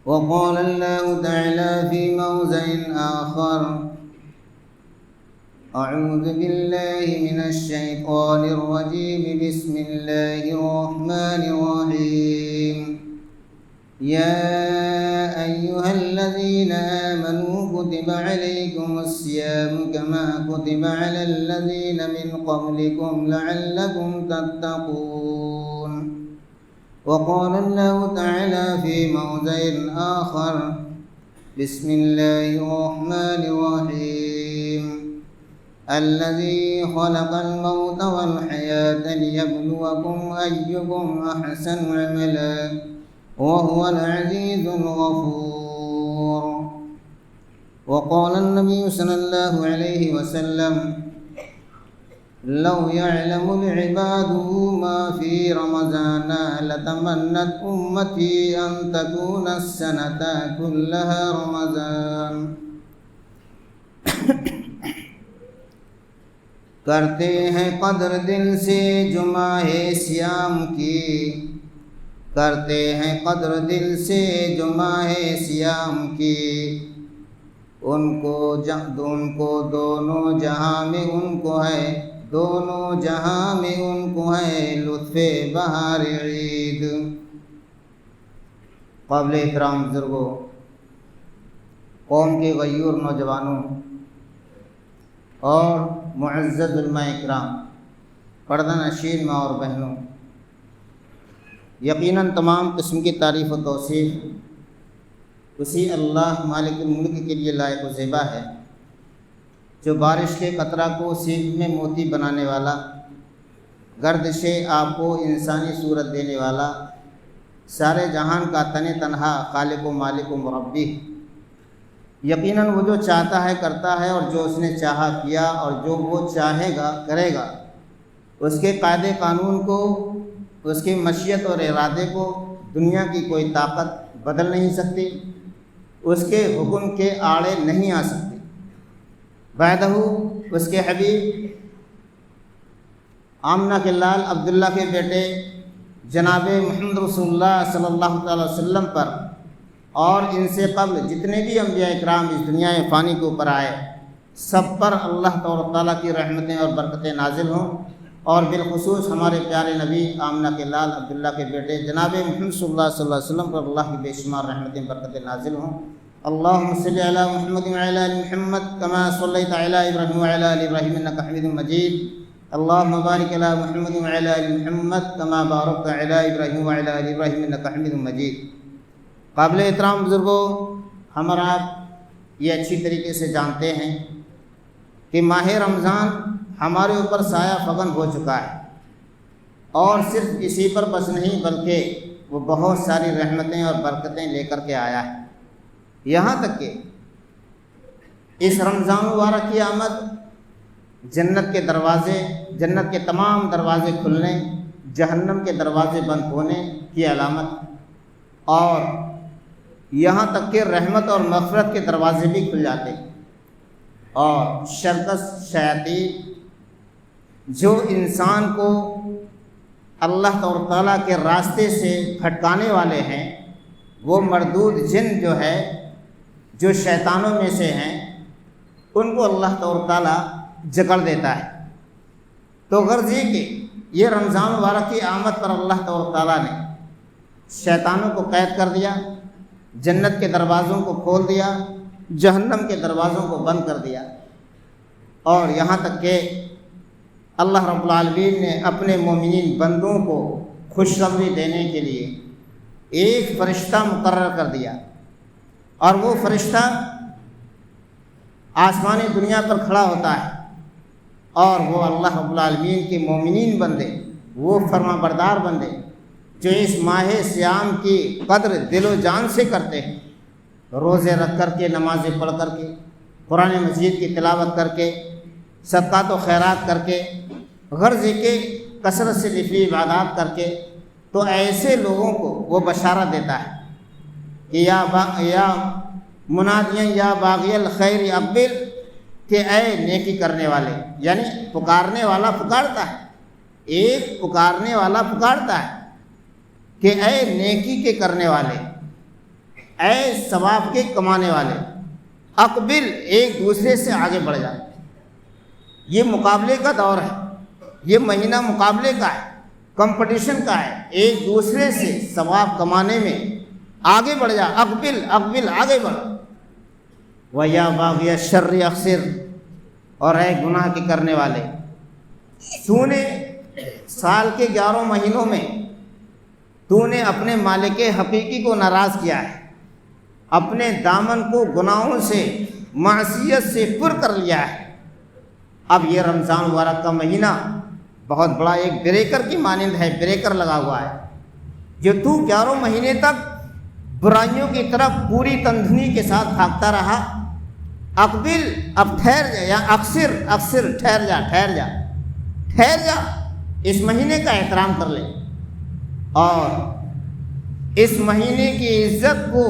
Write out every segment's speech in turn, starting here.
وقال الله تعالى في موضع آخر: أعوذ بالله من الشيطان الرجيم. بسم الله الرحمن الرحيم. يا أيها الذين آمنوا كتب عليكم الصيام كما كتب على الذين من قبلكم لعلكم تتقون. وقال الله تعالى في موضع آخر: بسم الله الرحمن الرحيم. الذي خلق الموت والحياة ليبلوكم أيكم أحسن عملا وهو العزيز الغفور. وقال النبي صلى الله عليه وسلم: لو يعلم العباد ما في رمضان لتمنت أمتي أن تكون السنة كلها رمضان. کرتے ہیں قدر دل سے جو ماہ سیام کی، کرتے ہیں قدر دل سے جو ماہ سیام کی، ان کو دونوں جہاں میں ان کو ہے، دونوں جہاں میں ان کو ہے لطف بہار عید. قابل احترام بزرگوں، قوم کے غیور نوجوانوں اور معزز علماء اکرام، پردہ نشین ماں اور بہنوں، یقیناً تمام قسم کی تعریف و توصیف اسی اللہ مالک الملک کے لیے لائق و زیبا ہے، جو بارش کے قطرہ کو سیب میں موتی بنانے والا، گردش آب کو انسانی صورت دینے والا، سارے جہان کا تن تنہا خالق و مالک و مربی. یقیناً وہ جو چاہتا ہے کرتا ہے، اور جو اس نے چاہا کیا، اور جو وہ چاہے گا کرے گا. اس کے قاعدے قانون کو، اس کی مشیت اور ارادے کو دنیا کی کوئی طاقت بدل نہیں سکتی، اس کے حکم کے آڑے نہیں آ سکتی. بعدہ اس کے حبیب آمنہ کے لال عبداللہ کے بیٹے جناب محمد رسول اللہ صلی اللہ تعالی وسلم پر اور ان سے قبل جتنے بھی انبیاء اکرام اس دنیا فانی کے اوپر آئے، سب پر اللہ تعالیٰ کی رحمتیں اور برکتیں نازل ہوں، اور بالخصوص ہمارے پیارے نبی آمنہ کے لال عبداللہ کے بیٹے جناب محمد صلی اللہ علیہ وسلم پر اللہ کی بے شمار رحمتیں برکتیں نازل ہوں. اللہم صلی علی محمد وعلی آل محمد کما صلیت علی ابراہیم وعلی آل ابراہیم انک حمید مجید. اللہم بارک علی محمد وعلی آل محمد کما بارکت علی ابراہیم وعلی آل ابراہیم انک حمید مجید. قابل احترام بزرگوں، ہم اور آپ یہ اچھی طریقے سے جانتے ہیں کہ ماہ رمضان ہمارے اوپر سایہ فغن ہو چکا ہے، اور صرف اسی پر بس نہیں بلکہ وہ بہت ساری رحمتیں اور برکتیں لے کر کے آیا ہے. یہاں تک کہ اس رمضان مبارک کی آمد جنت کے دروازے، جنت کے تمام دروازے کھلنے، جہنم کے دروازے بند ہونے کی علامت، اور یہاں تک کہ رحمت اور مغفرت کے دروازے بھی کھل جاتے ہیں. اور شرکس شیاطین جو انسان کو اللہ تعالیٰ کے راستے سے بھٹکانے والے ہیں، وہ مردود جن جو ہے، جو شیطانوں میں سے ہیں، ان کو اللہ تعالیٰ جکڑ دیتا ہے. تو غرض یہ کہ یہ رمضان مبارک کی آمد پر اللہ تعالیٰ نے شیطانوں کو قید کر دیا، جنت کے دروازوں کو کھول دیا، جہنم کے دروازوں کو بند کر دیا. اور یہاں تک کہ اللہ رب العالمین نے اپنے مومنین بندوں کو خوشخبری دینے کے لیے ایک فرشتہ مقرر کر دیا، اور وہ فرشتہ آسمانی دنیا پر کھڑا ہوتا ہے، اور وہ اللہ رب العالمین کے مومنین بندے، وہ فرما بردار بندے جو اس ماہ سیام کی قدر دل و جان سے کرتے ہیں، روزے رکھ کر کے، نمازیں پڑھ کر کے، قرآن مجید کی تلاوت کر کے، صدقات و خیرات کر کے، غرض کے کثرت سے نفلی عبادات کر کے، تو ایسے لوگوں کو وہ بشارت دیتا ہے کہ یا منادیاں یا باغی الخیر اقبل، کہ اے نیکی کرنے والے، یعنی پکارنے والا پکارتا ہے، ایک پکارنے والا پکارتا ہے کہ اے نیکی کے کرنے والے، اے ثواب کے کمانے والے، اقبل، ایک دوسرے سے آگے بڑھ جا۔ یہ مقابلے کا دور ہے، یہ مہینہ مقابلے کا ہے، کمپٹیشن کا ہے، ایک دوسرے سے ثواب کمانے میں آگے بڑھ جا، اقبل اقبل، آگے بڑھ۔ وَيَا بَاغِيَ الشَّرِّ أَقْصِرْ، اور اے گناہ کے کرنے والے، تو نے سال کے 11 مہینوں میں تو نے اپنے مالک حقیقی کو ناراض کیا ہے، اپنے دامن کو گناہوں سے، معصیت سے پر کر لیا ہے۔ اب یہ رمضان مبارک کا مہینہ بہت بڑا ایک بریکر کی مانند ہے، بریکر لگا ہوا ہے، جو تو 11 مہینے تک برائیوں کی طرف پوری تندنی کے ساتھ بھاگتا رہا۔ اقبل، اب ٹھہر جا، یا اکثر اکثر، ٹھہر جا ٹھہر جا ٹھہر جا، اس مہینے کا احترام کر لے، اور اس مہینے کی عزت کو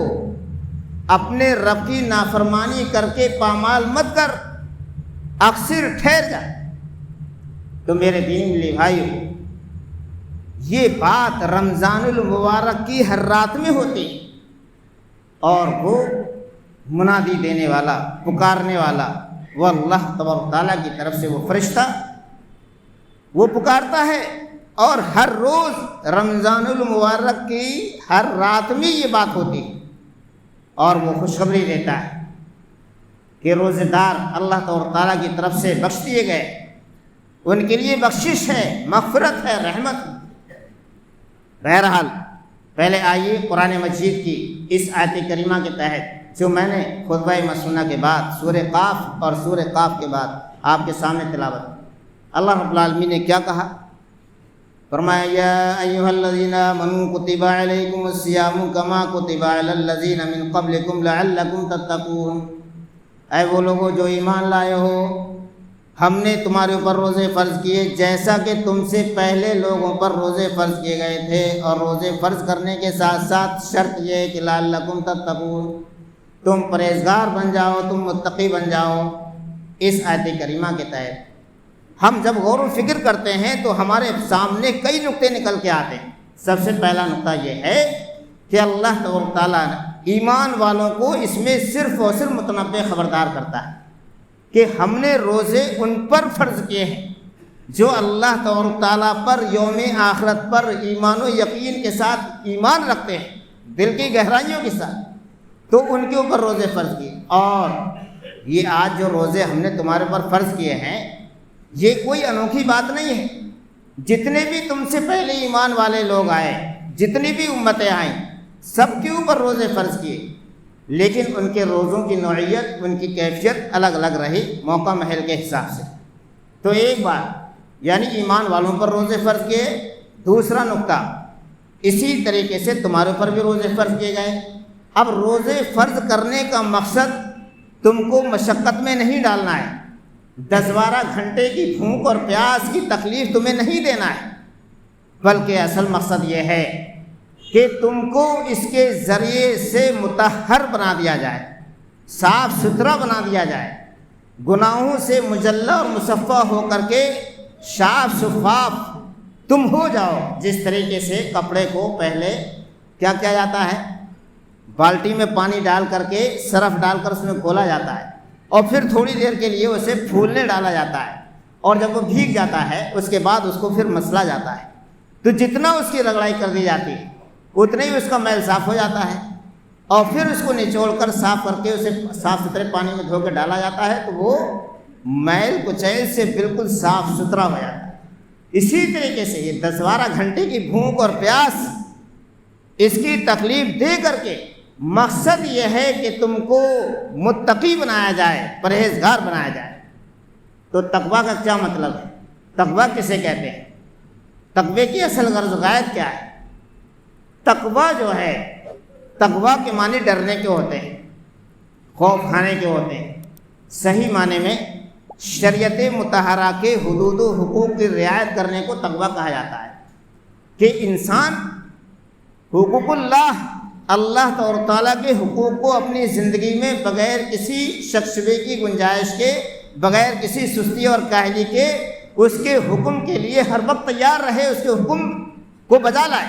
اپنے رب کی نافرمانی کر کے پامال مت کر، اکثر ٹھہر جا۔ تو میرے دین بھائیو، یہ بات رمضان المبارک کی ہر رات میں ہوتی، اور وہ منادی دینے والا، پکارنے والا، وہ اللہ تبارک تعالیٰ کی طرف سے وہ فرشتہ وہ پکارتا ہے، اور ہر روز رمضان المبارک کی ہر رات میں یہ بات ہوتی ہے، اور وہ خوشخبری دیتا ہے کہ روزے دار اللہ تبارک تعالیٰ کی طرف سے بخش دیے گئے، ان کے لیے بخشش ہے، مغفرت ہے، رحمت ہے۔ بہرحال پہلے آئیے قرآن مجید کی اس آیت کریمہ کے تحت جو میں نے خطبہ مسنونہ کے بعد سورہ قاف اور سورہ قاف کے بعد آپ کے سامنے تلاوت، اللہ رب العالمین نے کیا کہا؟ فرمایا یا ایھا الذین آمنوا کتب علیکم الصیام کما کتب علی الذین من قبلکم لعلکم تتقون، اے وہ لوگوں جو ایمان لائے ہو، ہم نے تمہارے اوپر روزے فرض کیے جیسا کہ تم سے پہلے لوگوں پر روزے فرض کیے گئے تھے، اور روزے فرض کرنے کے ساتھ ساتھ شرط یہ ہے کہ لعلکم تتقون، تم پرہیزگار بن جاؤ، تم متقی بن جاؤ۔ اس آیت کریمہ کے تحت ہم جب غور و فکر کرتے ہیں تو ہمارے سامنے کئی نقطے نکل کے آتے ہیں۔ سب سے پہلا نقطہ یہ ہے کہ اللہ تبارک تعالیٰ نے ایمان والوں کو اس میں صرف اور صرف متنبہ خبردار کرتا ہے کہ ہم نے روزے ان پر فرض کیے ہیں جو اللہ تبارک تعالیٰ پر، یوم آخرت پر ایمان و یقین کے ساتھ ایمان رکھتے ہیں، دل کی گہرائیوں کے ساتھ، تو ان کے اوپر روزے فرض کیے۔ اور یہ آج جو روزے ہم نے تمہارے پر فرض کیے ہیں، یہ کوئی انوکھی بات نہیں ہے۔ جتنے بھی تم سے پہلے ایمان والے لوگ آئے، جتنی بھی امتیں آئیں، سب کے اوپر روزے فرض کیے، لیکن ان کے روزوں کی نوعیت، ان کی کیفیت الگ الگ رہی موقع محل کے حساب سے۔ تو ایک بات یعنی ایمان والوں پر روزے فرض کیے۔ دوسرا نقطہ، اسی طریقے سے تمہارے اوپر بھی روزے فرض کیے گئے۔ اب روزے فرض کرنے کا مقصد تم کو مشقت میں نہیں ڈالنا ہے، 10-12 گھنٹے کی بھوک اور پیاس کی تکلیف تمہیں نہیں دینا ہے، بلکہ اصل مقصد یہ ہے کہ تم کو اس کے ذریعے سے مطہر بنا دیا جائے، صاف ستھرا بنا دیا جائے، گناہوں سے مجلہ اور مصفہ ہو کر کے صاف شفاف تم ہو جاؤ۔ جس طریقے سے کپڑے کو پہلے کیا کیا جاتا ہے، بالٹی میں پانی ڈال کر کے سرف ڈال کر اس میں گھولا جاتا ہے، اور پھر تھوڑی دیر کے لیے اسے پھولنے ڈالا جاتا ہے، اور جب وہ بھیگ جاتا ہے اس کے بعد اس کو پھر مسلا جاتا ہے۔ تو جتنا اس کی رگڑائی کر دی جاتی ہے اتنے ہی اس کا میل صاف ہو جاتا ہے، اور پھر اس کو نچوڑ کر صاف کر کے اسے صاف ستھرے پانی میں دھو کے ڈالا جاتا ہے، تو وہ میل کچیل سے بالکل صاف ستھرا ہو جاتا ہے۔ اسی طریقے سے یہ 10-12 گھنٹے کی بھوک اور پیاس، اس کی تکلیف دے کر کے مقصد یہ ہے کہ تم کو متقی بنایا جائے، پرہیزگار بنایا جائے۔ تو تقویٰ کا کیا مطلب ہے؟ تقویٰ کسے کہتے ہیں؟ تقوی کی اصل غرض غایت کیا ہے؟ تقویٰ جو ہے، تقویٰ کے معنی ڈرنے کے ہوتے ہیں، خوف کھانے کے ہوتے ہیں۔ صحیح معنی میں شریعت مطہرہ کے حدود و حقوق کی رعایت کرنے کو تقویٰ کہا جاتا ہے، کہ انسان حقوق اللہ تعالیٰ کے حقوق کو اپنی زندگی میں بغیر کسی شکشبے کی گنجائش کے، بغیر کسی سستی اور کاہلی کے، اس کے حکم کے لیے ہر وقت تیار رہے، اس کے حکم کو بجا لائے،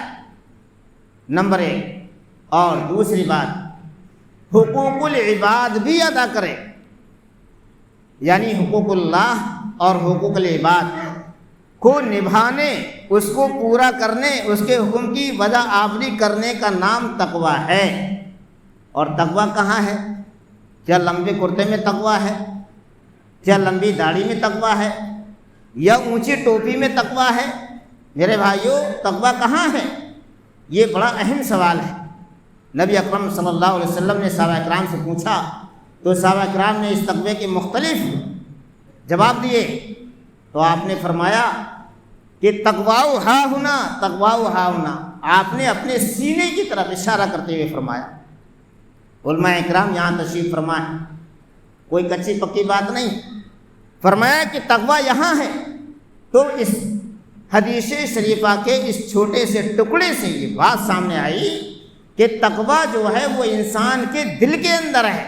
نمبر 1۔ اور دوسری بات حقوق العباد بھی ادا کرے، یعنی حقوق اللہ اور حقوق العباد کو نبھانے، اس کو پورا کرنے، اس کے حکم کی وجہ آوری کرنے کا نام تقویٰ ہے۔ اور تقویٰ کہاں ہے؟ کیا لمبے کرتے میں تقویٰ ہے؟ کیا لمبی داڑھی میں تقویٰ ہے؟ یا اونچی ٹوپی میں تقویٰ ہے؟ میرے بھائیوں، تقویٰ کہاں ہے؟ یہ بڑا اہم سوال ہے۔ نبی اکرم صلی اللہ علیہ وسلم نے صحابہ اکرام سے پوچھا تو صحابہ اکرام نے اس تقوی کے مختلف جواب دیے، تو آپ نے فرمایا کہ تقویٰ ہا ہونا، تقویٰ ہا ہونا۔ آپ نے اپنے سینے کی طرف اشارہ کرتے ہوئے فرمایا۔ علماء اکرام یہاں تشریف فرمائے، کوئی کچی پکی بات نہیں، فرمایا کہ تقویٰ یہاں ہے۔ تو اس حدیث شریفہ کے اس چھوٹے سے ٹکڑے سے یہ بات سامنے آئی کہ تقویٰ جو ہے وہ انسان کے دل کے اندر ہے۔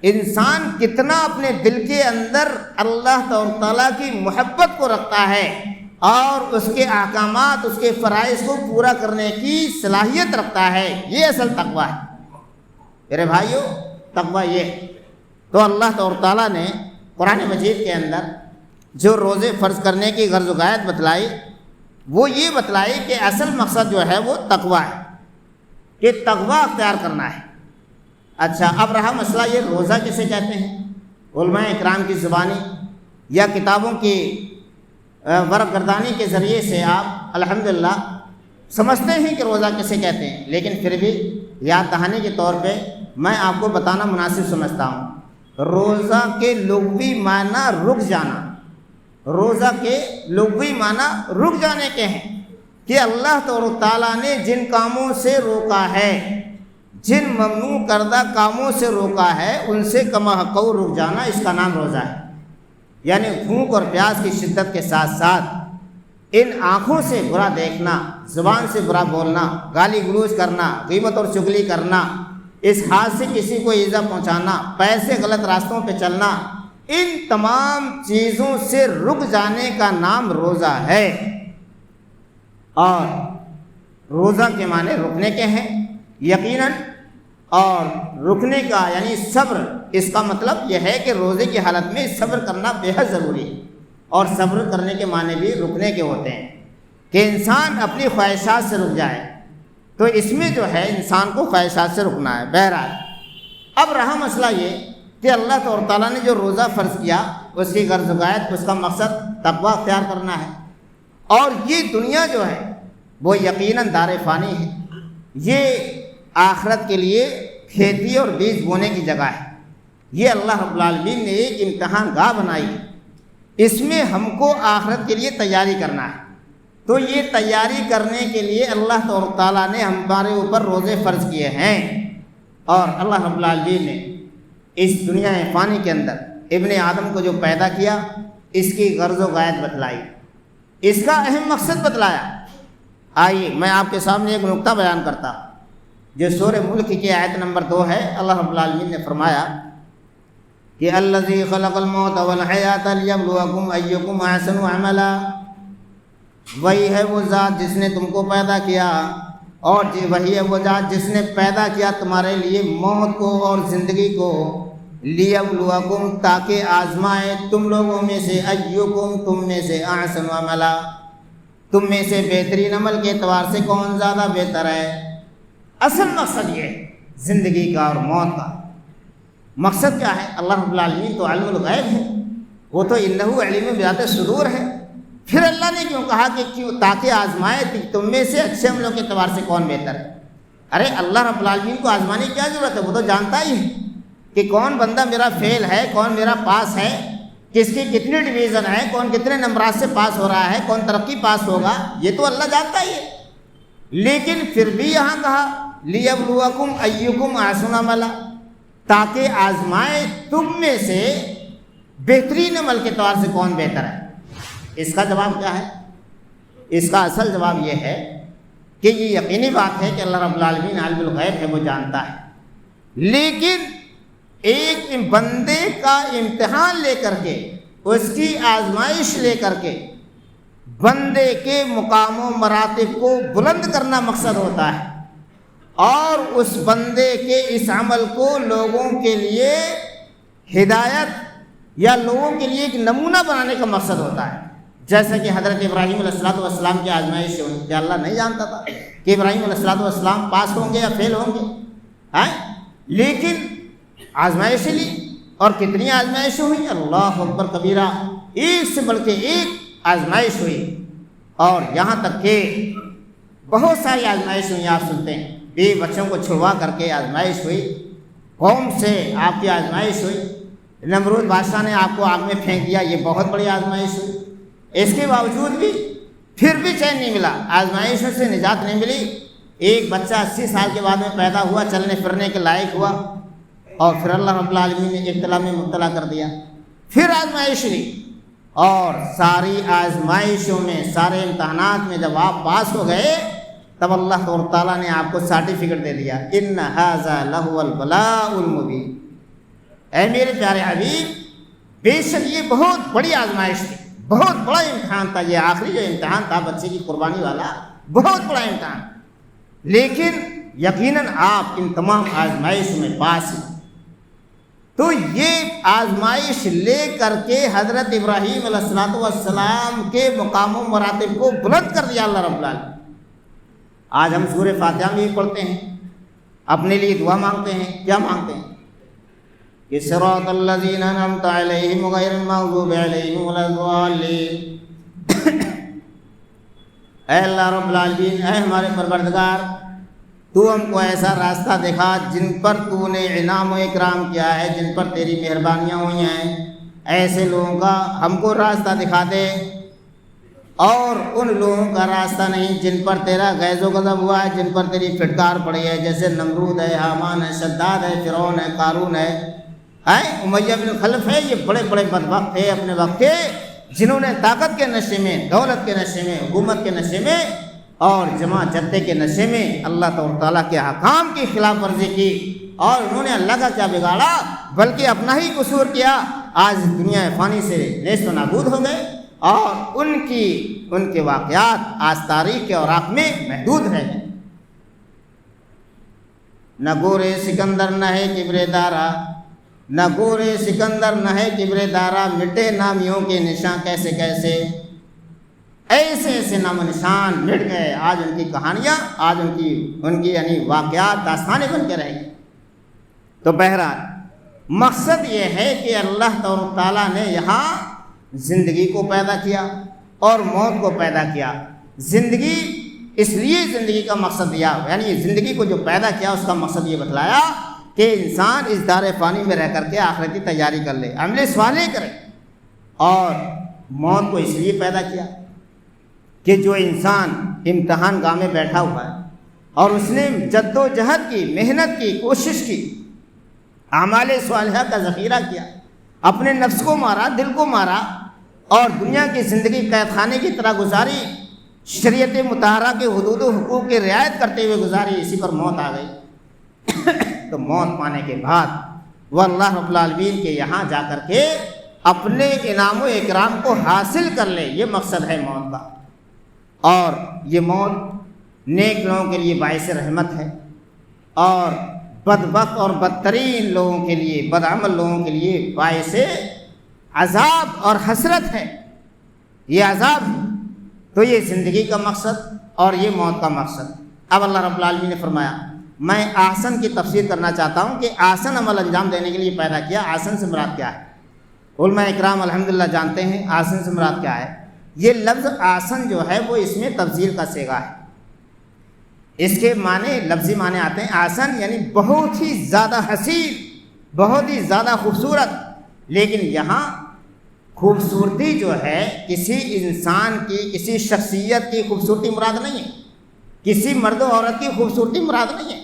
انسان کتنا اپنے دل کے اندر اللہ تعالیٰ کی محبت کو رکھتا ہے اور اس کے احکامات، اس کے فرائض کو پورا کرنے کی صلاحیت رکھتا ہے، یہ اصل تقویٰ ہے۔ میرے بھائیوں، تقویٰ یہ، تو اللہ تعالیٰ نے قرآن مجید کے اندر جو روزے فرض کرنے کی غرض و غایت بتلائی، وہ یہ بتلائی کہ اصل مقصد جو ہے وہ تقویٰ ہے، کہ تقویٰ اختیار کرنا ہے۔ اچھا، اب رہا مسئلہ یہ روزہ کسے کہتے ہیں؟ علماء اکرام کی زبانی یا کتابوں کی ورق گردانی کے ذریعے سے آپ الحمدللہ سمجھتے ہیں کہ روزہ کسے کہتے ہیں، لیکن پھر بھی یاد دہانی کے طور پہ میں آپ کو بتانا مناسب سمجھتا ہوں۔ روزہ کے لغوی معنی رک جانا، روزہ کے لغوی معنی رک جانے کے ہیں کہ اللہ تعالیٰ نے جن کاموں سے روکا ہے، جن ممنوع کردہ کاموں سے روکا ہے، ان سے کما حق رک جانا، اس کا نام روزہ ہے۔ یعنی بھوک اور پیاس کی شدت کے ساتھ ساتھ ان آنکھوں سے برا دیکھنا، زبان سے برا بولنا، گالی گلوچ کرنا، غیبت اور چغلی کرنا، اس ہاتھ سے کسی کو ایذا پہنچانا، پیر سے غلط راستوں پہ چلنا، ان تمام چیزوں سے رک جانے کا نام روزہ ہے۔ اور روزہ کے معنی رکنے کے ہیں یقیناً، اور رکنے کا یعنی صبر، اس کا مطلب یہ ہے کہ روزے کی حالت میں صبر کرنا بے حد ضروری ہے۔ اور صبر کرنے کے معنی بھی رکنے کے ہوتے ہیں کہ انسان اپنی خواہشات سے رک جائے، تو اس میں جو ہے انسان کو خواہشات سے رکنا ہے۔ بہرحال اب رہا مسئلہ یہ کہ اللہ تعالیٰ نے جو روزہ فرض کیا، اس کی غرض و غایت، اس کا مقصد تقویٰ اختیار کرنا ہے۔ اور یہ دنیا جو ہے وہ یقیناً دار فانی ہے، یہ آخرت کے لیے کھیتی اور بیج بونے کی جگہ ہے۔ یہ اللہ رب العالمین نے ایک امتحان گاہ بنائی ہے، اس میں ہم کو آخرت کے لیے تیاری کرنا ہے۔ تو یہ تیاری کرنے کے لیے اللہ تعالیٰ نے ہمارے اوپر روزے فرض کیے ہیں، اور اللہ رب العالمین نے اس دنیا فانی کے اندر ابن آدم کو جو پیدا کیا، اس کی غرض و غایت بتلائی، اس کا اہم مقصد بتلایا۔ آئیے میں آپ کے سامنے ایک نقطہ بیان کرتا ہوں جو سورہ ملک کی آیت نمبر 2 ہے۔ اللہ رب العالمین نے فرمایا کہ الذی خلق الموت والحیات لیبلوکم ایکم احسن عملا، وہی ہے وہ ذات جس نے تم کو پیدا کیا، اور وہی ہے وہ ذات جس نے پیدا کیا تمہارے لیے موت کو اور زندگی کو، لیبلوکم تاکہ آزمائے تم لوگوں میں سے، ایکم تم میں سے، احسن عملا تم میں سے بہترین عمل کے اعتبار سے کون زیادہ بہتر ہے۔ اصل مقصد یہ ہے زندگی کا اور موت کا۔ مقصد کیا ہے؟ اللہ رب العالمین تو علم الغیب ہے، وہ تو انہ علم بذات صدور ہے۔ پھر اللہ نے کیوں کہا کہ تاکہ آزمائے تم میں سے اچھے عملوں کے اعتبار سے کون بہتر ہے؟ ارے اللہ رب العالمین کو آزمانے کی کیا ضرورت ہے؟ وہ تو جانتا ہی ہے کہ کون بندہ میرا فیل ہے، کون میرا پاس ہے، کس کی کتنی ڈویژن ہے، کون کتنے نمبرات سے پاس ہو رہا ہے، کون ترقی پاس ہوگا، یہ تو اللہ جانتا ہی ہے۔ لیکن پھر بھی یہاں کہا لیبلوکم ایکم احسن عملا، تاکہ آزمائے تم میں سے بہترین عمل کے طور سے کون بہتر ہے۔ اس کا جواب کیا ہے؟ اس کا اصل جواب یہ ہے کہ یہ یقینی بات ہے کہ اللہ رب العالمین عالم الغیب ہے، وہ جانتا ہے، لیکن ایک بندے کا امتحان لے کر کے، اس کی آزمائش لے کر کے بندے کے مقام و مراتب کو بلند کرنا مقصد ہوتا ہے۔ اور اس بندے کے اس عمل کو لوگوں کے لیے ہدایت یا لوگوں کے لیے ایک نمونہ بنانے کا مقصد ہوتا ہے. جیسا کہ حضرت ابراہیم علیہ السلام کی آزمائش ہوئی کہ اللہ نہیں جانتا تھا کہ ابراہیم علیہ السلام پاس ہوں گے یا فیل ہوں گے، لیکن آزمائش لی، اور کتنی آزمائشیں ہوئی، اللہ اکبر کبیرہ، ایک سے بڑھ کے ایک آزمائش ہوئی. اور یہاں تک کہ بہت ساری آزمائش ہوئی، آپ سنتے ہیں بیوی بچوں کو چھڑوا کر کے آزمائش ہوئی، قوم سے آپ کی آزمائش ہوئی، نمرود بادشاہ نے آپ کو آگ میں پھینک دیا، یہ بہت بڑی آزمائش ہوئی. اس کے باوجود بھی پھر بھی چین نہیں ملا، آزمائشوں سے نجات نہیں ملی. ایک بچہ 80 سال کے بعد میں پیدا ہوا، چلنے پھرنے کے لائق ہوا، اور پھر اللہ رب العالمین نے ابتلا میں مبتلا کر دیا. پھر آزمائش لی، اور ساری آزمائشوں میں، سارے امتحانات میں جب آپ پاس ہو گئے تب اللہ تعالیٰ نے آپ کو سرٹیفکیٹ دے دیا، ان ھذا لہو البلاء المبین. اے میرے پیارے حبیب، بے شک یہ بہت بڑی آزمائش تھی، بہت بڑا امتحان تھا. یہ آخری جو امتحان تھا بچے کی قربانی والا، بہت بڑا امتحان، لیکن یقیناً آپ ان تمام آزمائشوں میں پاس ہیں. تو یہ آزمائش لے کر کے حضرت ابراہیم علیہ السلام کے مقام و مراتب کو بلند کر دیا اللہ رب العالمین. آج ہم سورہ فاتحہ میں بھی پڑھتے ہیں، اپنے لیے دعا مانگتے ہیں. کیا مانگتے ہیں؟ کہ صراط الذین انعمت علیہم غیر المغضوب علیہم ولا الضالین. اے اللہ رب العالمین، اے ہمارے پروردگار، تو ہم کو ایسا راستہ دکھا جن پر تو نے انعام و اکرام کیا ہے، جن پر تیری مہربانیاں ہوئی ہیں، ایسے لوگوں کا ہم کو راستہ دکھا دے، اور ان لوگوں کا راستہ نہیں جن پر تیرا غیظ و غضب ہوا ہے، جن پر تیری پھٹکار پڑی ہے، جیسے نمرود ہے، حامان ہے، شداد ہے، فرعون ہے، قارون ہے، امیہ بن خلف ہے. یہ بڑے بڑے بدبخت تھے اپنے وقت کے، جنہوں نے طاقت کے نشے میں، دولت کے نشے میں، حکومت کے نشے میں اور جمع جتے کے نشے میں اللہ تعالیٰ کے احکام کی خلاف ورزی کی، اور انہوں نے اللہ کا کیا بگاڑا بلکہ اپنا ہی قصور کیا. آج دنیا فانی سے نیست و نابود ہو گئے، اور ان کے واقعات آج تاریخ کے اوراق میں محدود رہ گئے. نہ گورے سکندر نہ ہے کبر دارا، نہ گورے سکندر نہ ہے کبر دارا، مٹے نامیوں کے نشان کیسے کیسے، ایسے ایسے نام و نشان مٹ گئے. آج ان کی کہانیاں، آج ان کی یعنی واقعات داستانیں بن کے رہ گئی. تو بہرحال مقصد یہ ہے کہ اللہ تعالیٰ نے یہاں زندگی کو پیدا کیا اور موت کو پیدا کیا. زندگی اس لیے زندگی کا مقصد دیا، یعنی زندگی کو جو پیدا کیا اس کا مقصد یہ بتلایا کہ انسان اس دار فانی میں رہ کر کے آخرتی تیاری کر لے، عمل صالح کرے. اور موت کو اس لیے پیدا کیا کہ جو انسان امتحان گاہ میں بیٹھا ہوا ہے اور اس نے جد و جہد کی، محنت کی، کوشش کی، اعمال صالحہ کا ذخیرہ کیا، اپنے نفس کو مارا، دل کو مارا، اور دنیا کی زندگی قید خانے کی طرح گزاری، شریعت مطہرہ کے حدود و حقوق کی رعایت کرتے ہوئے گزاری، اسی پر موت آ گئی. تو موت پانے کے بعد وہ اللہ رب العالمین کے یہاں جا کر کے اپنے انعام و اکرام کو حاصل کر لے، یہ مقصد ہے موت کا. اور یہ موت نیک لوگوں کے لیے باعث رحمت ہے، اور بدبخت اور بدترین لوگوں کے لیے، بدعمل لوگوں کے لیے باعث عذاب اور حسرت ہے. یہ عذاب ہے. تو یہ زندگی کا مقصد اور یہ موت کا مقصد. اب اللہ رب العالمین نے فرمایا، میں آسن کی تفسیر کرنا چاہتا ہوں کہ آسن عمل انجام دینے کے لیے پیدا کیا. آسن سے مراد کیا ہے؟ علماء اکرام الحمدللہ جانتے ہیں آسن سے مراد کیا ہے. یہ لفظ آسن جو ہے وہ اس میں تفضیل کا صیغہ ہے. اس کے معنی، لفظی معنی آتے ہیں آسن یعنی بہت ہی زیادہ حسین، بہت ہی زیادہ خوبصورت. لیکن یہاں خوبصورتی جو ہے کسی انسان کی، کسی شخصیت کی خوبصورتی مراد نہیں ہے، کسی مرد و عورت کی خوبصورتی مراد نہیں ہے.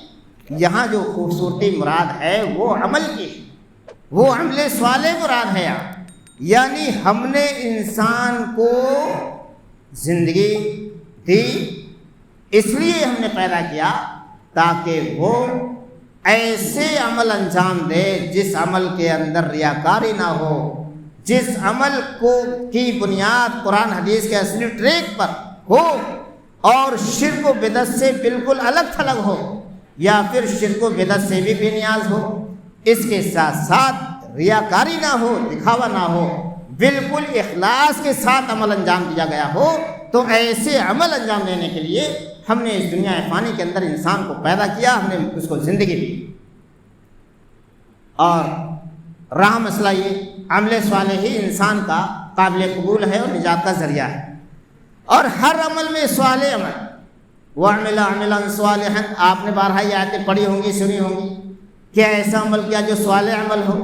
یہاں جو خوبصورتی مراد ہے وہ عمل کی، وہ عمل صالح مراد ہے. یعنی ہم نے انسان کو زندگی دی، اس لیے ہم نے پیدا کیا تاکہ وہ ایسے عمل انجام دے جس عمل کے اندر ریاکاری نہ ہو، جس عمل کی بنیاد قرآن حدیث کے اصلی ٹریک پر ہو اور شرک و بدعت سے بالکل الگ تھلگ ہو. یا پھر شرک و بدعت سے بھی بے نیاز ہو، اس کے ساتھ ساتھ ریاکاری نہ ہو، دکھاوا نہ ہو، بالکل اخلاص کے ساتھ عمل انجام دیا گیا ہو، تو ایسے عمل انجام دینے کے لیے ہم نے اس دنیا فانی کے اندر انسان کو پیدا کیا، ہم نے اس کو زندگی دی۔ اور رہا مسئلہ یہ، عمل صالح ہی انسان کا قابل قبول ہے اور نجات کا ذریعہ ہے۔ اور ہر عمل میں صالح عمل، وَعَمِلَ عَمِلًا صَالِحًا، آپ نے بارہا یہ آیتیں پڑھی ہوں گی، سنی ہوں گی، کیا ایسا عمل کیا جو صالح عمل ہو؟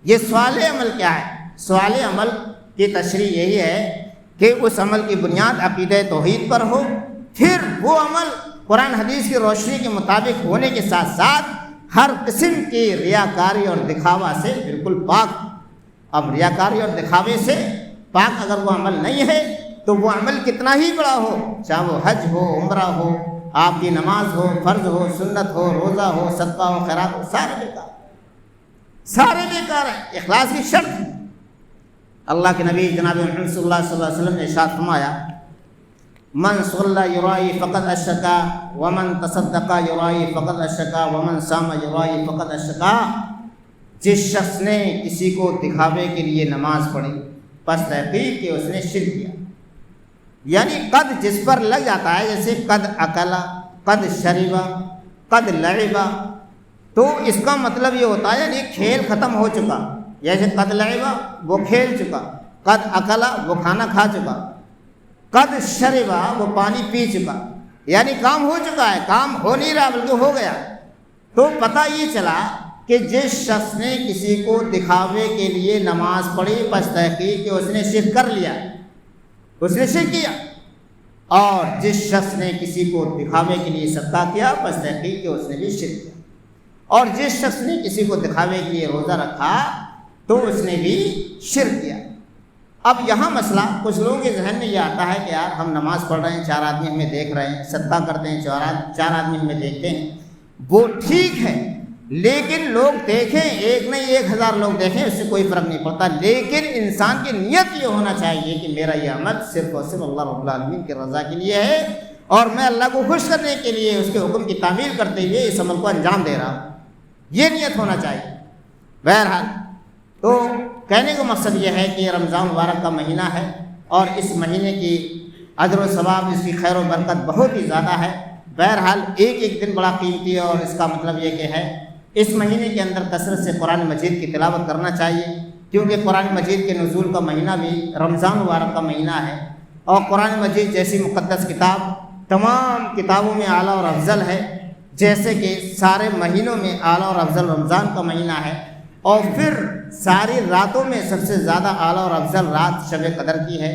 یہ صالح عمل کیا ہے؟ صالح عمل کی تشریح یہی ہے کہ اس عمل کی بنیاد عقیدہ توحید پر ہو، پھر وہ عمل قرآن حدیث کی روشنی کے مطابق ہونے کے ساتھ ساتھ ہر قسم کی ریاکاری اور دکھاوا سے بالکل پاک۔ اب ریاکاری اور دکھاوے سے پاک اگر وہ عمل نہیں ہے تو وہ عمل کتنا ہی بڑا ہو، چاہے وہ حج ہو، عمرہ ہو، آپ کی نماز ہو، فرض ہو، سنت ہو، روزہ ہو، صدقہ ہو، خیرات ہو، سارے بیکار ہیں، اخلاص کی شرط ہے۔ اللہ کے نبی جناب محمد صلی اللہ علیہ وسلم نے ارشاد فرمایا، من صلی یرائی فقط اشرکا ومن تصدق یرائی فقط اشرکا ومن صام یرائی فقط اشرکا۔ جس شخص نے کسی کو دکھاوے کے لیے نماز پڑھی پس تحقیق کہ اس نے شرک کیا۔ یعنی قد جس پر لگ جاتا ہے، جیسے قد اکلا، قد شربا، قد لعبا، تو اس کا مطلب یہ ہوتا ہے یعنی کھیل ختم ہو چکا، جیسے قد لعبا وہ کھیل چکا، قد اکلا وہ کھانا کھا چکا، قد شربا وہ پانی پی چکا، یعنی کام ہو چکا ہے، کام ہو نہیں رہا بلکہ ہو گیا۔ تو پتہ یہ چلا کہ جس شخص نے کسی کو دکھاوے کے لیے نماز پڑھی پس تحقیق کہ اس نے شرک کر لیا، اس نے شرک کیا۔ اور جس شخص نے کسی کو دکھاوے کے لیے صدقہ کیا پس تحقیق کہ اس نے بھی شرک کیا۔ اور جس شخص نے کسی کو دکھاوے کے لیے روزہ رکھا تو اس نے بھی شرک کیا۔ اب یہاں مسئلہ کچھ لوگوں کے ذہن میں یہ آتا ہے کہ یار ہم نماز پڑھ رہے ہیں، 4 آدمی ہمیں دیکھ رہے ہیں، صدقہ کرتے ہیں، 4 آدمی ہمیں دیکھتے ہیں، وہ ٹھیک ہے، لیکن لوگ دیکھیں، ایک نہیں 1000 لوگ دیکھیں، اس سے کوئی فرق نہیں پڑتا، لیکن انسان کی نیت یہ ہونا چاہیے کہ میرا یہ عمل صرف اور صرف اللہ رب العالمین کی رضا کے لیے ہے، اور میں اللہ کو خوش کرنے کے لیے اس کے حکم کی تعمیل کرتے ہوئے اس عمل کو انجام دے رہا ہوں، یہ نیت ہونا چاہیے۔ بہرحال تو کہنے کا مقصد یہ ہے کہ یہ رمضان مبارک کا مہینہ ہے، اور اس مہینے کی اجر و ثواب، اس کی خیر و برکت بہت ہی زیادہ ہے۔ بہرحال ایک دن بڑا قیمتی ہے، اور اس کا مطلب یہ کہ ہے اس مہینے کے اندر کثرت سے قرآن مجید کی تلاوت کرنا چاہیے، کیونکہ قرآن مجید کے نزول کا مہینہ بھی رمضان مبارک کا مہینہ ہے، اور قرآن مجید جیسی مقدس کتاب تمام کتابوں میں اعلیٰ اور افضل ہے، جیسے کہ سارے مہینوں میں اعلیٰ اور افضل رمضان کا مہینہ ہے، اور پھر ساری راتوں میں سب سے زیادہ اعلیٰ اور افضل رات شب قدر کی ہے۔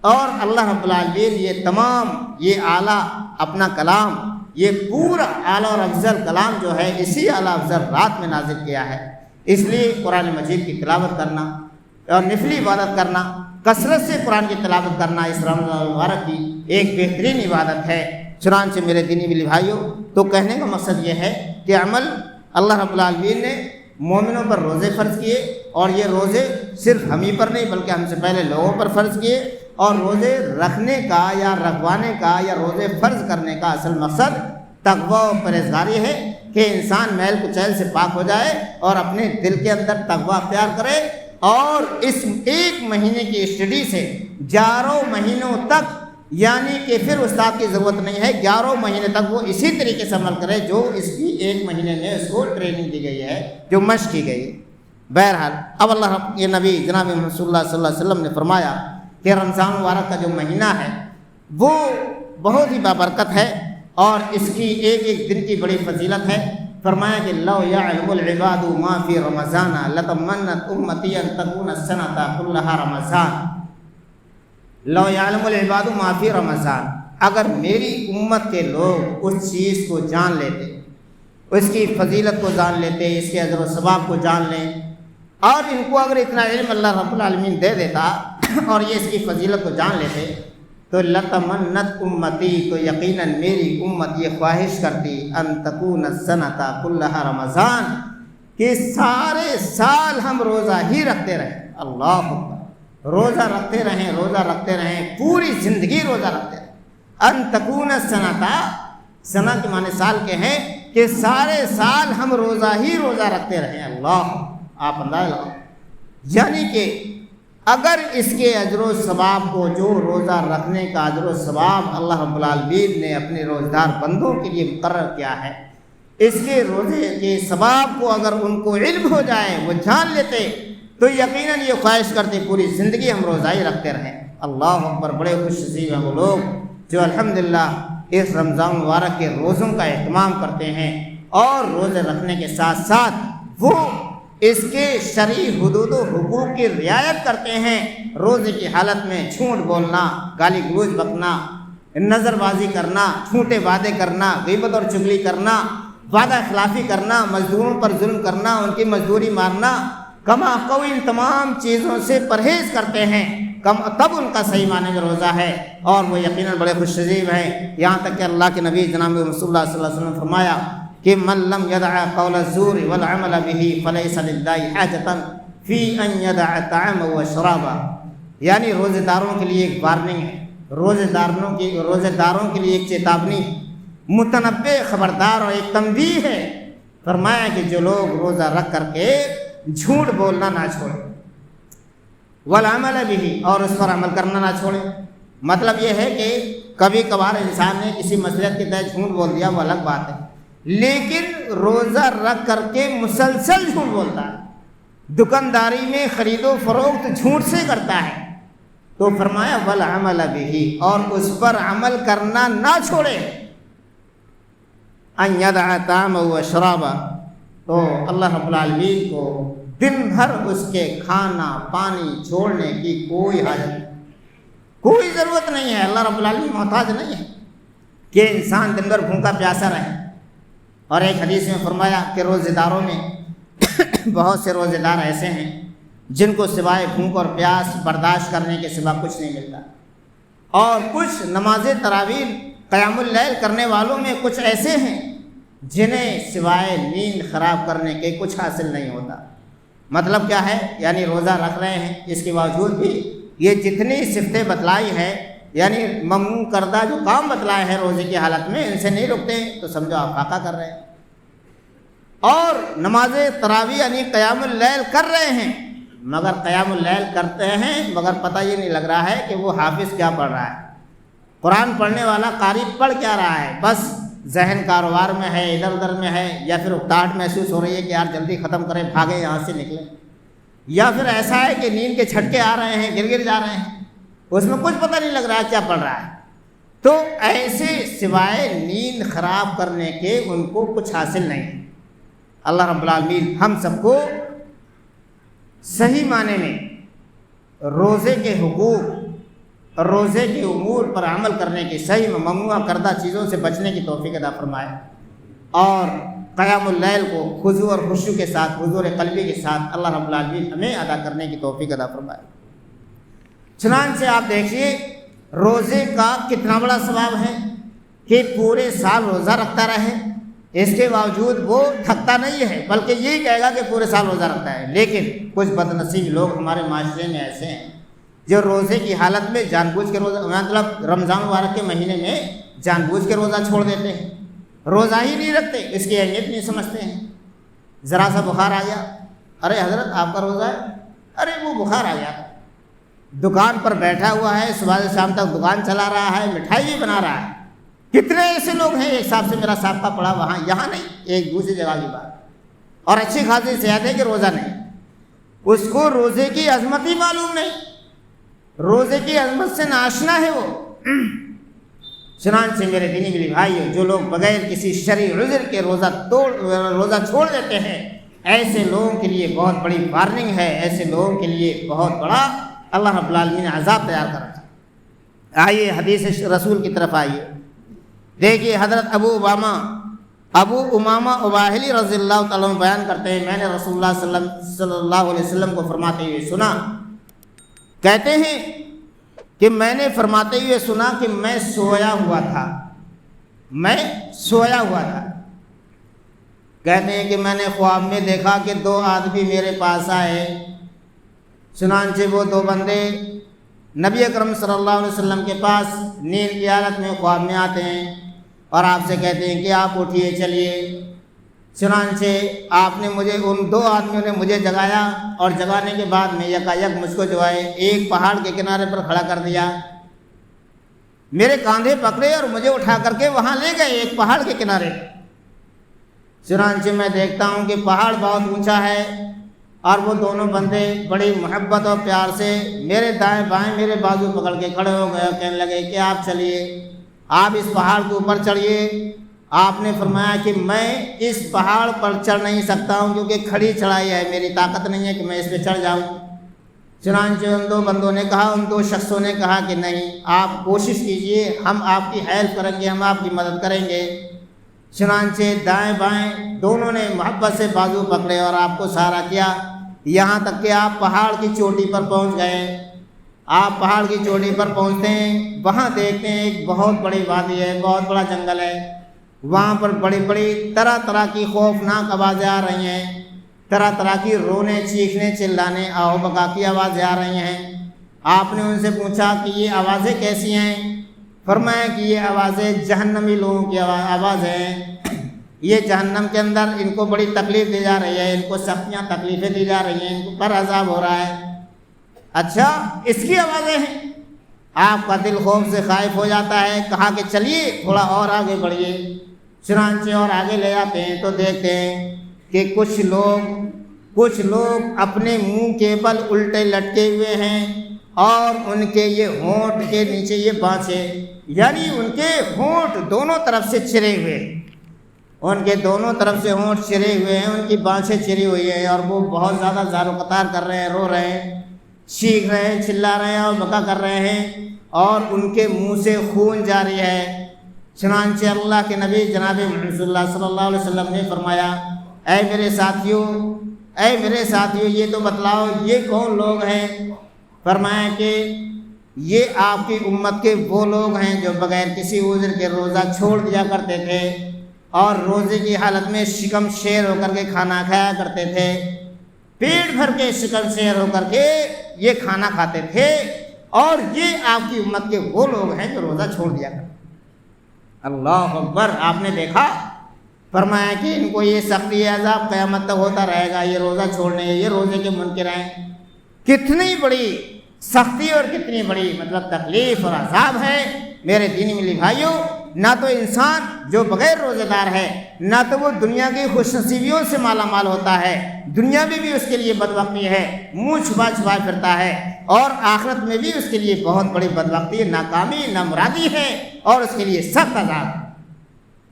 اور اللہ رب العالمین یہ تمام یہ اعلیٰ اپنا کلام، یہ پورا اعلیٰ اور افضل کلام جو ہے اسی اعلیٰ افضل رات میں نازل کیا ہے، اس لیے قرآن مجید کی تلاوت کرنا اور نفلی عبادت کرنا، کثرت سے قرآن کی تلاوت کرنا اس رمضان المبارک کی ایک بہترین عبادت ہے۔ چنانچہ میرے دینی بھائی بھائیوں، تو کہنے کا مقصد یہ ہے کہ عمل اللہ رب العالمین نے مومنوں پر روزے فرض کیے، اور یہ روزے صرف ہم ہی پر نہیں بلکہ ہم سے پہلے لوگوں پر فرض کیے، اور روزے رکھنے کا یا رکھوانے کا یا روزے فرض کرنے کا اصل مقصد تقویٰ و پرہیزگاری ہے، کہ انسان میل کچیل سے پاک ہو جائے اور اپنے دل کے اندر تقویٰ اختیار کرے، اور اس ایک مہینے کی اسٹڈی سے 11 مہینوں تک، یعنی کہ پھر استاد کی ضرورت نہیں ہے، 11 مہینے تک وہ اسی طریقے سے عمل کرے جو اس کی 1 مہینے میں اس کو ٹریننگ دی گئی ہے، جو مشق کی گئی ہے۔ بہرحال اب اللہ یہ نبی جناب محمد صلی اللہ علیہ وسلم نے فرمایا کہ رمضان مبارک کا جو مہینہ ہے وہ بہت ہی بابرکت ہے، اور اس کی ایک دن کی بڑی فضیلت ہے۔ فرمایا کہ لو یعلم العباد ما فی رمضان لتمنت امتی ان تکون السنۃ کلھا رمضان۔ لو یعلم العباد ما فی رمضان، اگر میری امت کے لوگ اس چیز کو جان لیتے، اس کی فضیلت کو جان لیتے، اس کے اجر و ثواب کو جان لیں، اور ان کو اگر اتنا علم اللہ رب العالمین دے دیتا اور یہ اس کی فضیلت کو جان لیتے، تو لتمنت امتی، تو یقیناً میری امت یہ خواہش کرتی ان تکون السنۃ کلھا رمضان، کہ سارے سال ہم روزہ ہی رکھتے رہیں۔ اللہ اکبر، روزہ رکھتے رہیں، روزہ رکھتے رہیں، پوری زندگی روزہ رکھتے رہیں۔ ان تکون السنۃ، سنہ کے معنی سال کے ہیں، کہ سارے سال ہم روزہ ہی روزہ رکھتے رہیں. اللہ، آپ اندازہ لگاؤ. یعنی کہ اگر اس کے اجر و ثواب کو، جو روزہ رکھنے کا اجر و ثواب اللہ رب العالمین نے اپنے روزدار بندوں کے لیے مقرر کیا ہے، اس کے روزے کے ثواب کو اگر ان کو علم ہو جائے، وہ جان لیتے، تو یقیناً یہ خواہش کرتے پوری زندگی ہم روزہ ہی رکھتے رہیں. اللہ اکبر. بڑے خوش نصیب ہیں وہ لوگ جو الحمدللہ اس رمضان مبارک کے روزوں کا اہتمام کرتے ہیں، اور روزے رکھنے کے ساتھ ساتھ وہ اس کے شرعی حدود و حقوق کی رعایت کرتے ہیں. روزے کی حالت میں جھوٹ بولنا، گالی گلوچ بکنا، نظر بازی کرنا، جھوٹے وعدے کرنا، غیبت اور چغلی کرنا، وعدہ خلافی کرنا، مزدوروں پر ظلم کرنا، ان کی مزدوری مارنا، کما کو ان تمام چیزوں سے پرہیز کرتے ہیں. تب ان کا صحیح معنی میں روزہ ہے، اور وہ یقیناً بڑے خوش نصیب ہیں. یہاں تک کہ اللہ کے نبی جناب رسول اللہ صلی اللہ علیہ وسلم نے فرمایا کہ من لم يدع قول الزور والعمل به فليس لله حاجة في ان يدع طعام وشراب. یعنی روزے داروں کے لیے ایک وارننگ ہے، روزے داروں کے لیے ایک چیتابنی، متنبع خبردار اور ایک تنبیہ ہے. فرمایا کہ جو لوگ روزہ رکھ کر کے جھوٹ بولنا نہ چھوڑیں، والعمل به، اور اس پر عمل کرنا نہ چھوڑیں. مطلب یہ ہے کہ کبھی کبھار انسان نے کسی مصلحت کے تحت جھوٹ بول دیا، وہ الگ بات ہے، لیکن روزہ رکھ کر کے مسلسل جھوٹ بولتا ہے، دکانداری میں خرید و فروخت جھوٹ سے کرتا ہے، تو فرمایا والعمل به، اور اس پر عمل کرنا نہ چھوڑے. ان يدع طعام وشراب، تو اللہ رب العالمین کو دن بھر اس کے کھانا پانی چھوڑنے کی کوئی حاجت نہیں، کوئی ضرورت نہیں ہے. اللہ رب العالمین محتاج نہیں ہے کہ انسان دن بھر بھوکا پیاسا رہے. اور ایک حدیث میں فرمایا کہ روزے داروں میں بہت سے روزے دار ایسے ہیں جن کو سوائے بھوک اور پیاس برداشت کرنے کے سوا کچھ نہیں ملتا، اور کچھ نماز تراویح قیام اللیل کرنے والوں میں کچھ ایسے ہیں جنہیں سوائے نیند خراب کرنے کے کچھ حاصل نہیں ہوتا. مطلب کیا ہے؟ یعنی روزہ رکھ رہے ہیں، اس کے باوجود بھی یہ جتنی صفتیں بتلائی ہے، یعنی ممنوع کردہ جو کام بتلائے ہیں روزے کی حالت میں، ان سے نہیں رکتے، تو سمجھو آپ فاقہ کر رہے ہیں. اور نماز تراویح یعنی قیام اللیل کر رہے ہیں، مگر قیام اللیل کرتے ہیں مگر پتہ یہ نہیں لگ رہا ہے کہ وہ حافظ کیا پڑھ رہا ہے، قرآن پڑھنے والا قاری پڑھ کیا رہا ہے. بس ذہن کاروبار میں ہے، ادھر ادھر میں ہے، یا پھر اکتاہٹ محسوس ہو رہی ہے کہ یار جلدی ختم کریں، بھاگیں یہاں سے نکلیں، یا پھر ایسا ہے کہ نیند کے چھٹکے آ رہے ہیں، گر جا رہے ہیں، اس میں کچھ پتہ نہیں لگ رہا ہے کیا پڑھ رہا ہے. تو ایسے سوائے نیند خراب کرنے کے ان کو کچھ حاصل نہیں. اللہ رب العالمین ہم سب کو صحیح معنی میں روزے کے حقوق، روزے کے امور پر عمل کرنے کی، صحیح ممنوع کردہ چیزوں سے بچنے کی توفیق عطا فرمائے، اور قیام اللیل کو خضوع اور خشوع کے ساتھ، حضور قلبی کے ساتھ اللہ رب العالمین ہمیں ادا کرنے کی توفیق عطا فرمائے. چنانچہ آپ دیکھیے روزے کا کتنا بڑا ثواب ہے کہ پورے سال روزہ رکھتا رہے، اس کے باوجود وہ تھکتا نہیں ہے، بلکہ یہی کہے گا کہ پورے سال روزہ رکھتا ہے. لیکن کچھ بدنصیب لوگ ہمارے معاشرے میں ایسے ہیں جو روزے کی حالت میں جان بوجھ کے روزہ، مطلب رمضان مبارک کے مہینے میں جان بوجھ کے روزہ چھوڑ دیتے ہیں، روزہ ہی نہیں رکھتے، اس کی اہمیت نہیں سمجھتے ہیں. ذرا سا بخار آ گیا، ارے حضرت آپ کا روزہ ہے، ارے وہ بخار آ گیا. دکان پر بیٹھا ہوا ہے، صبح سے شام تک دکان چلا رہا ہے، مٹھائی بھی بنا رہا ہے. کتنے ایسے لوگ ہیں، ایک صاحب سے میرا سابقہ پڑا وہاں، یہاں نہیں، ایک دوسری جگہ کی بات، اور اچھی خاصی صحت ہے کہ روزہ نہیں، اس کو روزے کی عظمت ہی معلوم نہیں، روزے کی عظمت سے ناشنا ہے وہ. چنانچہ میرے دینی میری بھائیو، جو لوگ بغیر کسی شرعی عذر کے روزہ چھوڑ دیتے ہیں، ایسے لوگوں کے لیے بہت بڑی وارننگ ہے، ایسے لوگوں کے لیے بہت بڑا اللہ رب العالمین نے عذاب تیار کرا ہے. آئیے حدیث رسول کی طرف آئیے. دیکھیے حضرت ابو امامہ اباہلی رضی اللہ تعالیٰ عنہ بیان کرتے ہیں، میں نے رسول اللہ صلی اللہ علیہ وسلم کو فرماتے ہوئے سنا، کہتے ہیں کہ میں نے فرماتے ہوئے سنا کہ میں سویا ہوا تھا. کہتے ہیں کہ میں نے خواب میں دیکھا کہ 2 آدمی میرے پاس آئے. چنانچہ وہ 2 بندے نبی اکرم صلی اللہ علیہ وسلم کے پاس نیند کی حالت میں خواب میں آتے ہیں. اور آپ سے کہتے ہیں کہ آپ اٹھیے چلیے۔ چنانچہ آپ نے مجھے، ان 2 آدمیوں نے مجھے جگایا، اور جگانے کے بعد میں یکایک مجھ کو جو ہے ایک پہاڑ کے کنارے پر کھڑا کر دیا، میرے کاندھے پکڑے اور مجھے اٹھا کر کے وہاں لے گئے ایک پہاڑ کے کنارے۔ چنانچہ میں دیکھتا ہوں کہ پہاڑ بہت اونچا ہے، اور وہ دونوں بندے بڑی محبت اور پیار سے میرے دائیں بائیں میرے بازو پکڑ کے کھڑے ہو گئے اور کہنے لگے کہ آپ چلیے، آپ اس پہاڑ کے اوپر چڑھیے۔ آپ نے فرمایا کہ میں اس پہاڑ پر چڑھ نہیں سکتا ہوں، کیونکہ کھڑی چڑھائی ہے، میری طاقت نہیں ہے کہ میں اس پہ چڑھ جاؤں۔ چنانچہ ان 2 بندوں نے کہا، ان 2 شخصوں نے کہا کہ نہیں، آپ کوشش کیجئے، ہم آپ کی ہیلپ کریں گے، ہم آپ کی مدد کریں گے۔ چنانچہ دائیں بائیں دونوں نے محبت سے بازو پکڑے اور آپ کو سہارا کیا، یہاں تک کہ آپ پہاڑ کی چوٹی پر پہنچ گئے۔ آپ پہاڑ کی چوٹی پر پہنچتے ہیں، وہاں دیکھتے ہیں ایک بہت بڑی وادی ہے، بہت بڑا جنگل ہے، وہاں پر بڑی بڑی طرح طرح کی خوفناک آوازیں آ رہی ہیں، طرح طرح کی رونے، چیخنے، چلانے، آہو بکا کی آوازیں آ رہی ہیں۔ آپ نے ان سے پوچھا کہ یہ آوازیں کیسی ہیں؟ فرمایا کہ یہ آوازیں جہنمی لوگوں کی آواز ہیں، یہ جہنم کے اندر ان کو بڑی تکلیف دی جا رہی ہے، ان کو سختیاں تکلیفیں دی جا رہی ہیں، ان کو پر عذاب ہو رہا ہے۔ اچھا، اس کی آوازیں ہیں؟ آپ کا دل خوف سے خائف ہو جاتا ہے، کہا کہ چلیے تھوڑا اور آگے بڑھیے۔ چنانچہ اور آگے لے جاتے ہیں تو دیکھتے ہیں کہ کچھ لوگ اپنے منہ کے بل الٹے لٹکے ہوئے ہیں، اور ان کے یہ ہونٹ کے نیچے یہ بانچے، یعنی ان کے ہونٹ دونوں طرف سے چرے ہوئے، ان کے دونوں طرف سے ہونٹ چرے ہوئے ہیں، ان کی بانچیں چری ہوئی ہیں، اور وہ بہت زیادہ زار و قطار کر رہے ہیں، رو رہے ہیں، چیخ رہے ہیں، چلا رہے ہیں اور بکا کر رہے ہیں، اور ان کے منہ سے خون جاری ہے۔ چنانچہ اللہ کے نبی جناب محمد صلی اللہ علیہ وسلم نے فرمایا، اے میرے ساتھیوں، یہ تو بتلاؤ یہ کون لوگ ہیں؟ فرمایا کہ یہ آپ کی امت کے وہ لوگ ہیں جو بغیر کسی عذر کے روزہ چھوڑ دیا کرتے تھے، اور روزے کی حالت میں شکم شیر ہو کر کے کھانا کھایا کرتے تھے، پیٹ بھر کے شکم شیر ہو کر کے یہ کھانا کھاتے تھے، اور یہ آپ کی امت کے وہ لوگ ہیں جو روزہ چھوڑ دیا کرتے۔ اللہ اکبر! آپ نے دیکھا، فرمایا کہ ان کو یہ سختی عذاب قیامت تک ہوتا رہے گا، یہ روزہ چھوڑنے، یہ روزے کے منکر ہیں۔ کتنی بڑی سختی اور کتنی بڑی تکلیف اور عذاب ہے میرے دینی ملی بھائیوں۔ نہ تو انسان جو بغیر روزے دار ہے، نہ تو وہ دنیا کی خوش نصیبیوں سے مالا مال ہوتا ہے، دنیا میں بھی اس کے لیے بدبختی ہے، منہ چھپا چھپا پھرتا ہے، اور آخرت میں بھی اس کے لیے بہت بڑی بدبختی، ناکامی، نامرادی ہے، اور اس کے لیے سخت عذاب۔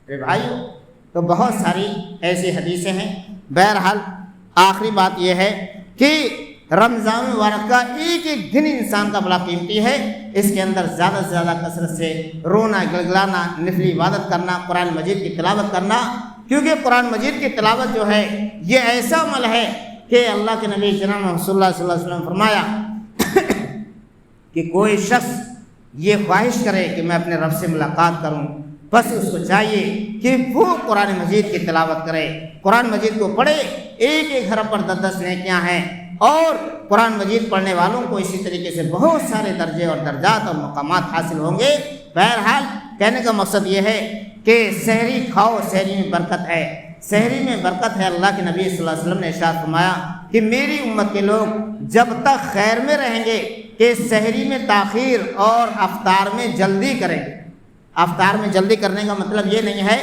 میرے بھائیوں، تو بہت ساری ایسی حدیثیں ہیں۔ بہرحال آخری بات یہ ہے کہ رمضان مبارک کا ایک ایک دن انسان کا بڑا قیمتی ہے، اس کے اندر زیادہ سے زیادہ کثرت سے رونا، گڑگڑانا، نفلی عبادت کرنا، قرآن مجید کی تلاوت کرنا، کیونکہ قرآن مجید کی تلاوت جو ہے یہ ایسا عمل ہے کہ اللہ کے نبی جناب محمد صلی اللہ علیہ وسلم فرمایا کہ کوئی شخص یہ خواہش کرے کہ میں اپنے رب سے ملاقات کروں، بس اس کو چاہیے کہ وہ قرآن مجید کی تلاوت کرے، قرآن مجید کو پڑھے۔ ایک ایک حرف پر 10 نیکیاں ہیں، اور قرآن مجید پڑھنے والوں کو اسی طریقے سے بہت سارے درجے اور درجات اور مقامات حاصل ہوں گے۔ بہرحال کہنے کا مقصد یہ ہے کہ سحری کھاؤ، سحری میں برکت ہے، سحری میں برکت ہے۔ اللہ کے نبی صلی اللہ علیہ وسلم نے ارشاد فرمایا کہ میری امت کے لوگ جب تک خیر میں رہیں گے کہ سحری میں تاخیر اور افطار میں جلدی کریں گے۔ افطار میں جلدی کرنے کا مطلب یہ نہیں ہے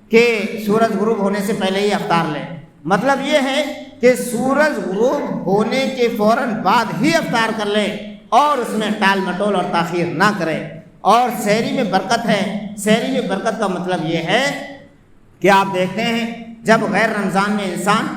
کہ سورج غروب ہونے سے پہلے ہی افطار لیں، مطلب یہ ہے کہ سورج غروب ہونے کے فوراً بعد ہی افطار کر لیں، اور اس میں ٹال مٹول اور تاخیر نہ کریں۔ اور سحری میں برکت ہے، سحری میں برکت کا مطلب یہ ہے کہ آپ دیکھتے ہیں جب غیر رمضان میں انسان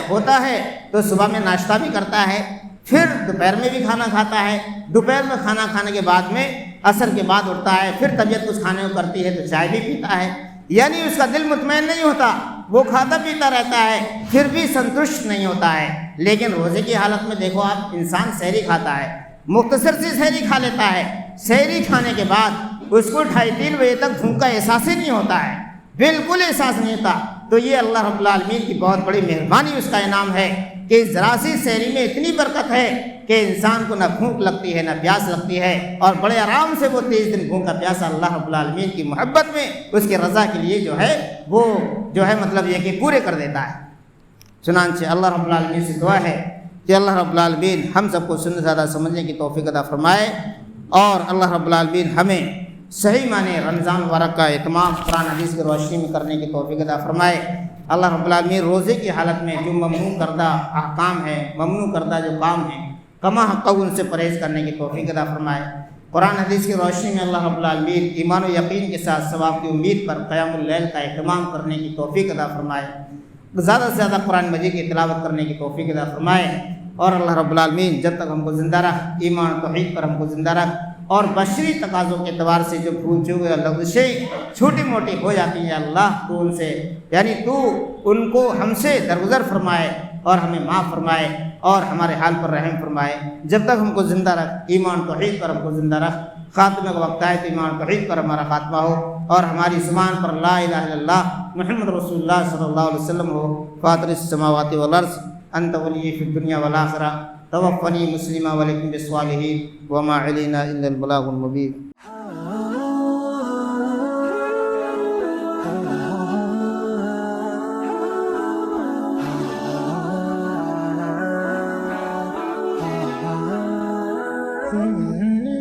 ہوتا ہے تو صبح میں ناشتہ بھی کرتا ہے، پھر دوپہر میں بھی کھانا کھاتا ہے، دوپہر میں کھانا کھانے کے بعد میں عصر کے بعد اٹھتا ہے، پھر طبیعت کچھ کھانے کو کرتی ہے تو چائے بھی پیتا ہے، یعنی اس کا دل مطمئن نہیں ہوتا، وہ کھاتا پیتا رہتا ہے، پھر بھی سنتشٹ نہیں ہوتا ہے۔ لیکن روزے کی حالت میں دیکھو آپ، انسان سحری کھاتا ہے، مختصر سی سحری کھا لیتا ہے، سحری کھانے کے بعد اس کو 2:30-3 بجے تک بھوک کا احساس ہی نہیں ہوتا ہے، بالکل احساس نہیں ہوتا۔ تو یہ اللہ رب العالمین کی بہت بڑی مہربانی، اس کا انعام ہے کہ اس ذرا سی سحری میں اتنی برکت ہے کہ انسان کو نہ بھوک لگتی ہے نہ پیاس لگتی ہے، اور بڑے آرام سے وہ 23 دن بھوکا پیاسا اللہ رب العالمین کی محبت میں اس کی رضا کے لیے جو ہے وہ جو ہے مطلب یہ کہ پورے کر دیتا ہے۔ چنانچہ اللہ رب العالمین سے دعا ہے کہ اللہ رب العالمین ہم سب کو سننے زیادہ سمجھنے کی توفیق عطا فرمائے، اور اللہ رب العالمین ہمیں صحیح معنی رمضان مبارک کا اہتمام قرآن حدیث کی روشنی میں کرنے کی توفیق عطا فرمائے۔ اللہ رب العالمین روزے کی حالت میں جو ممنوع کردہ احکام ہے، ممنوع کردہ جو کام ہیں، کما حق ان سے پرہیز کرنے کی توفیق عطا فرمائے۔ قرآن حدیث کی روشنی میں اللہ رب العالمین ایمان و یقین کے ساتھ ثواب کی امید پر قیام اللیل کا اہتمام کرنے کی توفیق عطا فرمائے، زیادہ سے زیادہ قرآن مجید کی تلاوت کرنے کی توفیق عطا فرمائے، اور اللہ رب العالمین جب تک ہم کو زندہ رکھ، ایمان توحید پر ہم کو زندہ رکھ، اور بشری تقاضوں کے اعتبار سے جو بھول چوک یا لغزشیں چھوٹی موٹی ہو جاتی ہیں، اللہ تو ان سے یعنی تو ان کو ہم سے درگزر فرمائے اور ہمیں معاف فرمائے اور ہمارے حال پر رحم فرمائے۔ جب تک ہم کو زندہ رکھ، ایمان توحید پر ہم کو زندہ رکھ، خاتمے کا وقت آئے تو ایمان توحید پر ہمارا خاتمہ ہو، اور ہماری زبان پر لا الہ الا اللہ محمد رسول اللہ صلی اللہ علیہ وسلم ہو۔ فاطر السماوات والارض انت ولی فی الدنیا والآخرہ توفنی مسلمہ ولکم بالصالحین وما علینا الا البلاغ المبین۔ Mm-hmm.